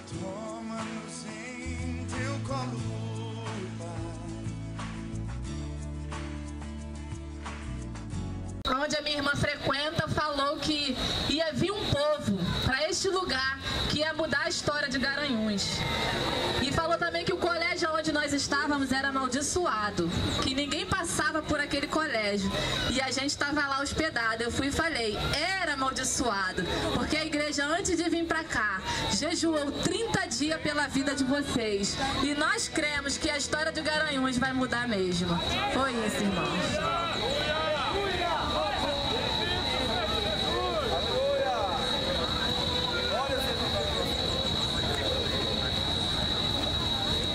Toma-nos em teu colo, Pai. Onde a minha irmã frequenta, falou que ia vir um povo para este lugar que ia mudar a história de Garanhuns. E falou também que o colégio onde nós estávamos era amaldiçoado, que ninguém passava por aquele colégio. E a gente estava lá hospedado. Eu fui e falei, era amaldiçoado, porque a igreja, antes de vir para cá, jejuou 30 dias pela vida de vocês. E nós cremos que a história de Garanhuns vai mudar mesmo. Foi isso, irmãos.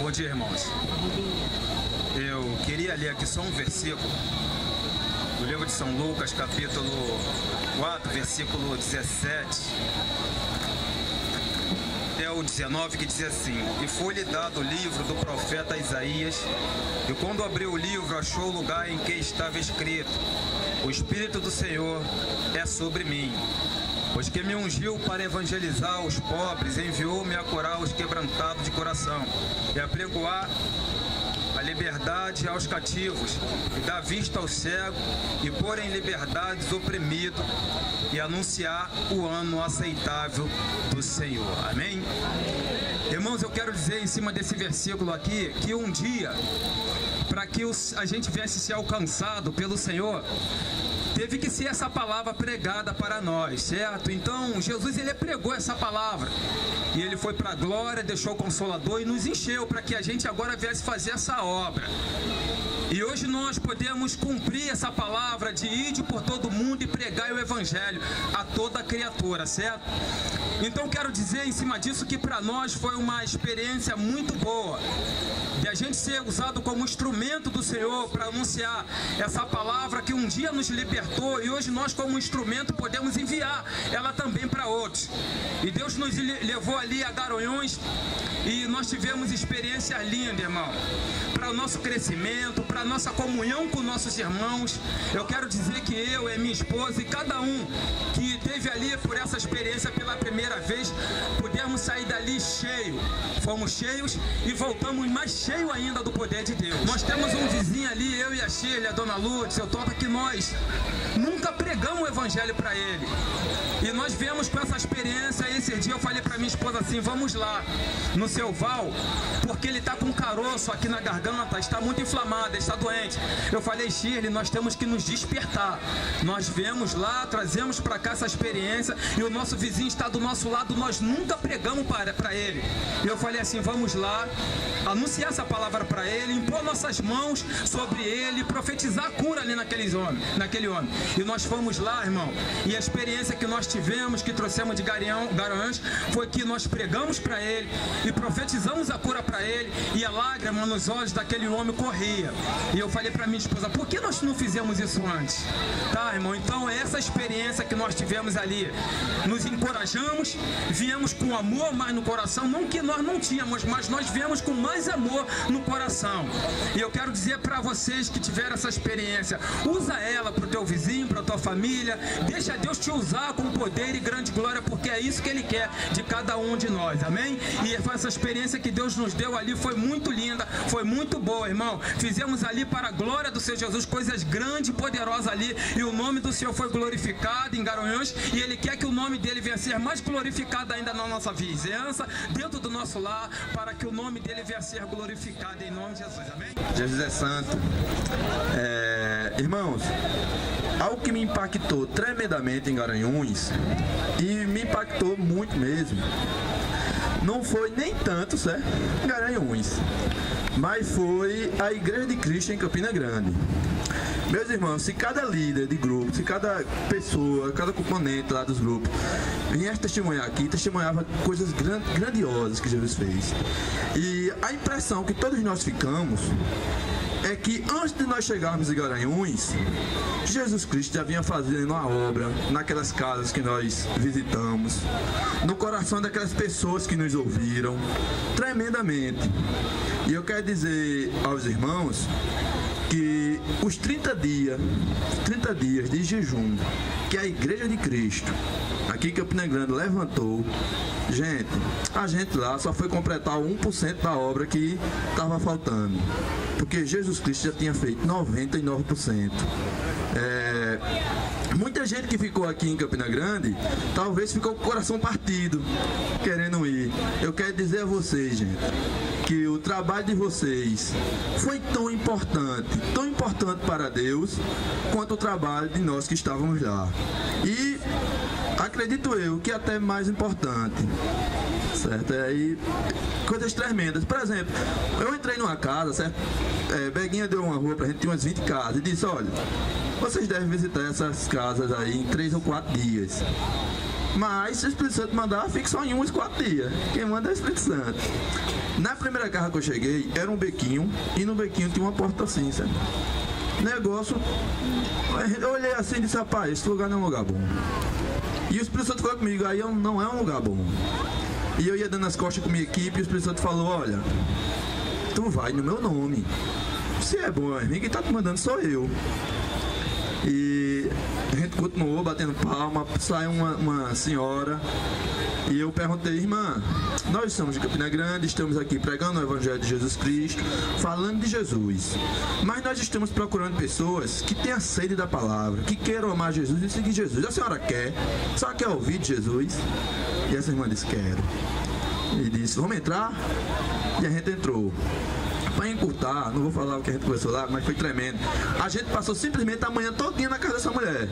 Bom dia, irmãos. Eu queria ler aqui só um versículo do livro de São Lucas, capítulo 4, versículo 17 até o 19, que diz assim: E foi-lhe dado o livro do profeta Isaías, e quando abriu o livro, achou o lugar em que estava escrito: O Espírito do Senhor é sobre mim, pois que me ungiu para evangelizar os pobres, enviou-me a curar os quebrantados de coração, e a pregoar a liberdade aos cativos, e dar vista ao cego, e pôr em liberdade os oprimidos, e anunciar o ano aceitável do Senhor. Amém? Irmãos, eu quero dizer em cima desse versículo aqui, que um dia, para que a gente viesse ser alcançado pelo Senhor, teve que ser essa palavra pregada para nós, certo? Então, Jesus, ele pregou essa palavra. E ele foi para a glória, deixou o Consolador e nos encheu para que a gente agora viesse fazer essa obra. E hoje nós podemos cumprir essa palavra de ir por todo mundo e pregar o Evangelho a toda criatura, certo? Então quero dizer em cima disso que para nós foi uma experiência muito boa, de a gente ser usado como instrumento do Senhor para anunciar essa palavra que um dia nos libertou, e hoje nós como instrumento podemos enviar ela também para outros. E Deus nos levou ali a Garanhuns e nós tivemos experiência linda, irmão, para o nosso crescimento, para a nossa comunhão com nossos irmãos. Eu quero dizer que eu e minha esposa e cada um que teve ali por essa experiência pela primeira vez, pudemos sair dali cheio. Fomos cheios e voltamos mais cheio ainda do poder de Deus. Nós temos um vizinho ali, eu e a Sheila, a Dona Lourdes, eu toco que nós nunca pregamos o Evangelho para ele. E nós viemos com essa experiência. E esse dia eu falei para minha esposa assim: vamos lá no seu Val, porque ele está com caroço aqui na garganta, está muito inflamado, está doente. Eu falei: Shirley, nós temos que nos despertar. Nós viemos lá, trazemos para cá essa experiência, e o nosso vizinho está do nosso lado, nós nunca pregamos para ele. E eu falei assim: vamos lá, anunciar essa palavra para ele, impor nossas mãos sobre ele, profetizar a cura ali naquele homem. E nós fomos lá, irmão, e a experiência que nós tivemos, que trouxemos de Garanhuns, foi que nós pregamos para ele e profetizamos a cura para ele, e a lágrima nos olhos daquele homem corria. E eu falei para minha esposa: por que nós não fizemos isso antes? Tá, irmão? Então é essa experiência que nós tivemos ali. Nos encorajamos, viemos com amor mais no coração, não que nós não tínhamos, mas nós viemos com mais amor no coração. E eu quero dizer para vocês que tiveram essa experiência, usa ela para o teu vizinho, para a tua família, deixa Deus te usar com poder e grande glória, porque é isso que Ele quer de cada um de nós, amém? E essa experiência que Deus nos deu ali foi muito linda, foi muito boa, irmão. Fizemos ali para a glória do Senhor Jesus coisas grandes e poderosas ali, e o nome do Senhor foi glorificado em Garanhuns, e Ele quer que o nome dele venha a ser mais glorificado ainda na nossa vizinhança, dentro do nosso lar, para que o nome dele venha a ser glorificado em nome de Jesus, amém? Jesus é santo. Irmãos, algo que me impactou tremendamente em Garanhuns, e me impactou muito mesmo, não foi nem tanto, certo, Garanhuns, mas foi a Igreja de Cristo em Campina Grande. Meus irmãos, se cada líder de grupo, se cada pessoa, cada componente lá dos grupos viesse testemunhar aqui, testemunhava coisas grandiosas que Jesus fez. E a impressão que todos nós ficamos é que antes de nós chegarmos em Garanhuns, Jesus Cristo já vinha fazendo uma obra naquelas casas que nós visitamos, no coração daquelas pessoas que nos ouviram, tremendamente. E eu quero dizer aos irmãos que os 30 dias de jejum que a Igreja de Cristo aqui em Campina Grande levantou, gente, a gente lá só foi completar 1% da obra que estava faltando, porque Jesus Cristo já tinha feito 99%. Muita gente que ficou aqui em Campina Grande talvez ficou com o coração partido, querendo ir. Eu quero dizer a vocês, gente, que o trabalho de vocês foi tão importante para Deus, quanto o trabalho de nós que estávamos lá. E acredito eu que até mais importante, certo? Aí, coisas tremendas. Por exemplo, eu entrei numa casa, certo? Beguinha deu uma rua pra gente, tinha umas 20 casas, e disse, olha, vocês devem visitar essas casas aí em 3 ou 4 dias. Mas se o Espírito Santo mandar, fique só em uns 4 dias. Quem manda é o Espírito Santo. Na primeira casa que eu cheguei, era um bequinho, e no bequinho tinha uma porta assim, sabe? Negócio, eu olhei assim e disse, rapaz, esse lugar não é um lugar bom. E o Espírito Santo falou comigo, aí não é um lugar bom. E eu ia dando as costas com minha equipe, e o Espírito Santo falou, olha, tu vai no meu nome. Se é bom, irmão, quem tá te mandando sou eu. E a gente continuou batendo palma, saiu uma senhora, e eu perguntei, irmã, nós somos de Campina Grande, estamos aqui pregando o Evangelho de Jesus Cristo, falando de Jesus, mas nós estamos procurando pessoas que tenham sede da palavra, que queiram amar Jesus e seguir Jesus. A senhora quer? A senhora quer ouvir de Jesus? E essa irmã disse, quero. E disse, vamos entrar? E a gente entrou. Para encurtar, não vou falar o que a gente conversou lá, mas foi tremendo. A gente passou simplesmente a manhã todinha na casa dessa mulher.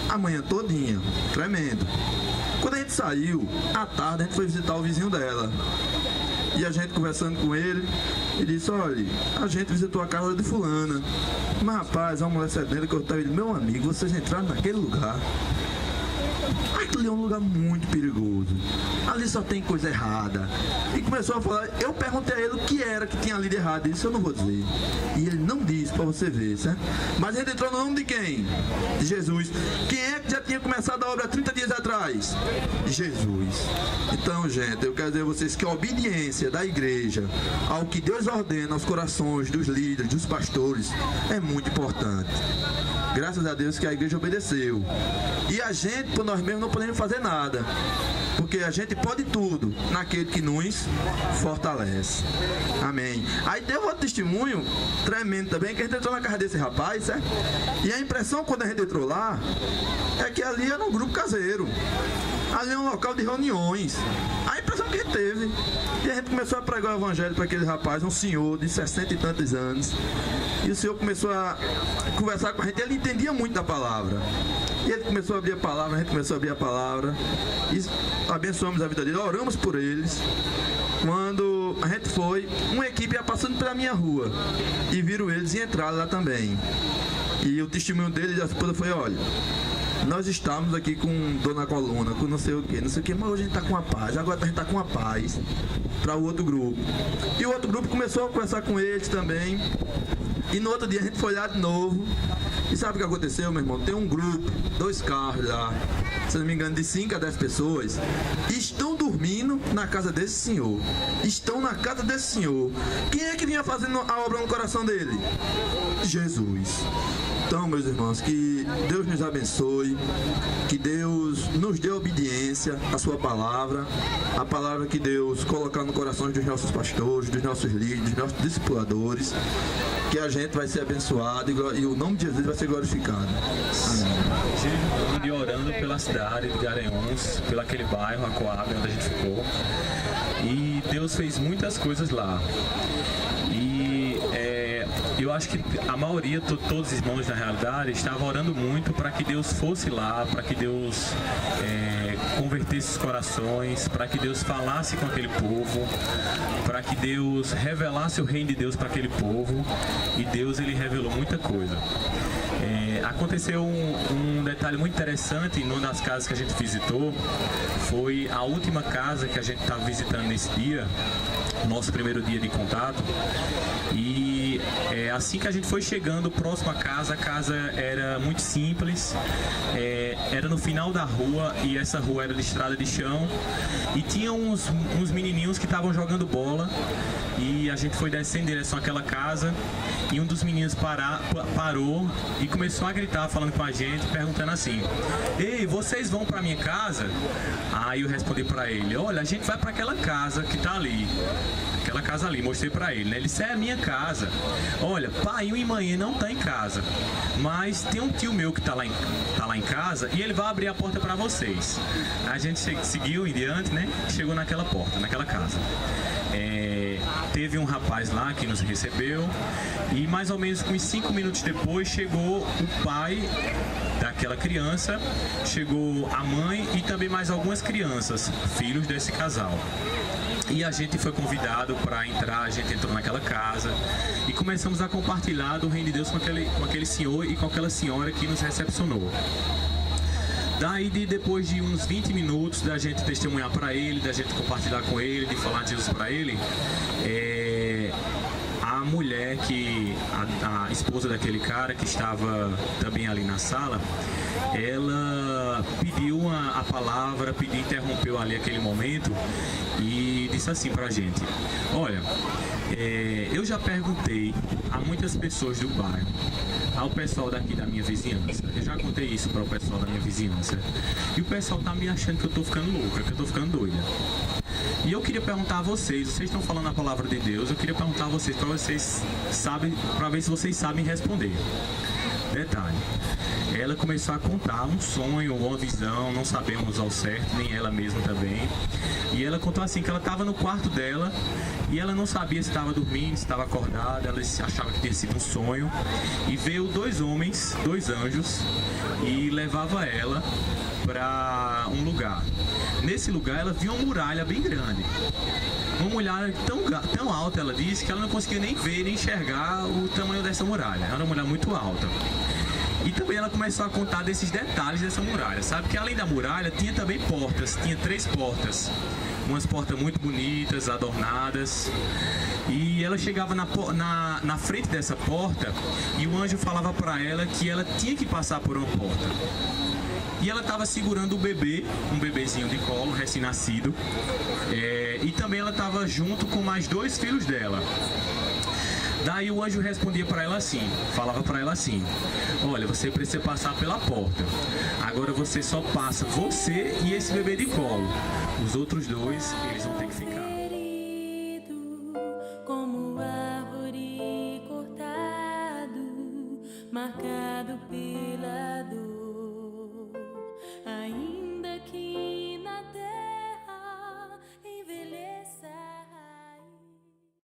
A manhã todinha, tremendo. Quando a gente saiu, à tarde a gente foi visitar o vizinho dela. E a gente conversando com ele, ele disse, olha, a gente visitou a casa de fulana. Mas rapaz, a mulher sedenta que eu estava, meu amigo, vocês entraram naquele lugar. Aquilo é um lugar muito perigoso. Ali só tem coisa errada. E começou a falar. Eu perguntei a ele o que era que tinha ali de errado. Ele disse, eu não vou dizer. E ele não disse pra você ver, certo? Mas a gente entrou no nome de quem? De Jesus. Quem é que já tinha começado a obra 30 dias atrás? Jesus. Então, gente, eu quero dizer a vocês que a obediência da igreja ao que Deus ordena aos corações dos líderes, dos pastores, é muito importante. Graças a Deus que a igreja obedeceu. E a gente, por nós mesmos, não podemos fazer nada. Porque a gente pode tudo naquele que nos fortalece. Amém. Aí deu outro testemunho tremendo também, que a gente entrou na casa desse rapaz, certo? E a impressão quando a gente entrou lá é que ali era um grupo caseiro. Ali é um local de reuniões. A impressão que a gente teve. E a gente começou a pregar o evangelho para aquele rapaz, um senhor de 60 e tantos anos. E o senhor começou a conversar com a gente. Ele entendia muito da palavra. E ele começou a abrir a palavra, a gente começou a abrir a palavra. E abençoamos a vida dele, oramos por eles. Quando a gente foi, uma equipe ia passando pela minha rua. E viram eles e entraram lá também. E o testemunho dele e da esposa foi, olha, nós estávamos aqui com dor na coluna, com não sei o que, mas hoje a gente está com a paz, agora a gente está com a paz para o outro grupo. E o outro grupo começou a conversar com eles também. E no outro dia a gente foi lá de novo. E sabe o que aconteceu, meu irmão? Tem um grupo, 2 carros lá, se não me engano, de 5 a 10 pessoas, estão dormindo na casa desse senhor. Estão na casa desse senhor. Quem é que vinha fazendo a obra no coração dele? Jesus. Então, meus irmãos, que Deus nos abençoe, que Deus nos dê obediência à sua palavra, a palavra que Deus colocar no coração dos nossos pastores, dos nossos líderes, dos nossos discipuladores, que a gente vai ser abençoado e o nome de Jesus vai ser glorificado. Amém. E orando pela cidade de Garanhuns, pelo aquele bairro, a Coab, onde a gente ficou. E Deus fez muitas coisas lá. Eu acho que a maioria, todos os irmãos na realidade, estavam orando muito para que Deus fosse lá, para que Deus convertesse os corações, para que Deus falasse com aquele povo, para que Deus revelasse o reino de Deus para aquele povo. E Deus, ele revelou muita coisa. Aconteceu um detalhe muito interessante em uma das casas que a gente visitou. Foi a última casa que a gente estava visitando nesse dia, nosso primeiro dia de contato. E Assim que a gente foi chegando próximo à casa, a casa era muito simples, era no final da rua, e essa rua era de estrada de chão, e tinha uns menininhos que estavam jogando bola, e a gente foi descendo em direção àquela casa, e um dos meninos parou e começou a gritar, falando com a gente, perguntando assim: ei, vocês vão pra minha casa? Aí eu respondi pra ele: olha, a gente vai pra aquela casa que tá ali. Aquela casa ali, mostrei pra ele, né? Ele disse: é a minha casa. Olha, pai e mãe não tá em casa, mas tem um tio meu que tá lá em casa, e ele vai abrir a porta pra vocês. A gente seguiu em diante, né? Chegou naquela porta, naquela casa. Teve um rapaz lá que nos recebeu, e mais ou menos uns 5 minutos depois chegou o pai daquela criança, chegou a mãe e também mais algumas crianças, filhos desse casal. E a gente foi convidado para entrar, a gente entrou naquela casa e começamos a compartilhar do reino de Deus com aquele senhor e com aquela senhora que nos recepcionou. Daí, depois de uns 20 minutos da gente testemunhar para ele, da gente compartilhar com ele, de falar de Jesus para ele, a mulher, a esposa daquele cara que estava também ali na sala, ela pediu a palavra, interrompeu ali aquele momento e disse assim pra gente: olha, eu já perguntei a muitas pessoas do bairro, ao pessoal daqui da minha vizinhança, eu já contei isso para o pessoal da minha vizinhança, e o pessoal tá me achando que eu tô ficando louca, que eu tô ficando doida. E eu queria perguntar a vocês estão falando a palavra de Deus, eu queria perguntar a vocês, para ver se vocês sabem responder. Detalhe, ela começou a contar um sonho ou uma visão, não sabemos ao certo, nem ela mesma também. E ela contou assim, que ela estava no quarto dela e ela não sabia se estava dormindo, se estava acordada, ela achava que tinha sido um sonho. E veio 2 homens, 2 anjos, e levava ela para um lugar. Nesse lugar ela viu uma muralha bem grande. Uma muralha tão alta, ela disse, que ela não conseguia nem ver, nem enxergar o tamanho dessa muralha. Era uma muralha muito alta. E também ela começou a contar desses detalhes dessa muralha. Sabe que além da muralha tinha também portas, tinha 3 portas. Umas portas muito bonitas, adornadas. E ela chegava na frente dessa porta e o anjo falava para ela que ela tinha que passar por uma porta. E ela estava segurando o bebê, um bebezinho de colo, recém-nascido. E também ela estava junto com mais 2 filhos dela. Daí o anjo respondia para ela assim, falava para ela assim: olha, você precisa passar pela porta. Agora você só passa você e esse bebê de colo. Os outros 2, eles vão ter que ficar. Como árvore cortado, marcado pela dor.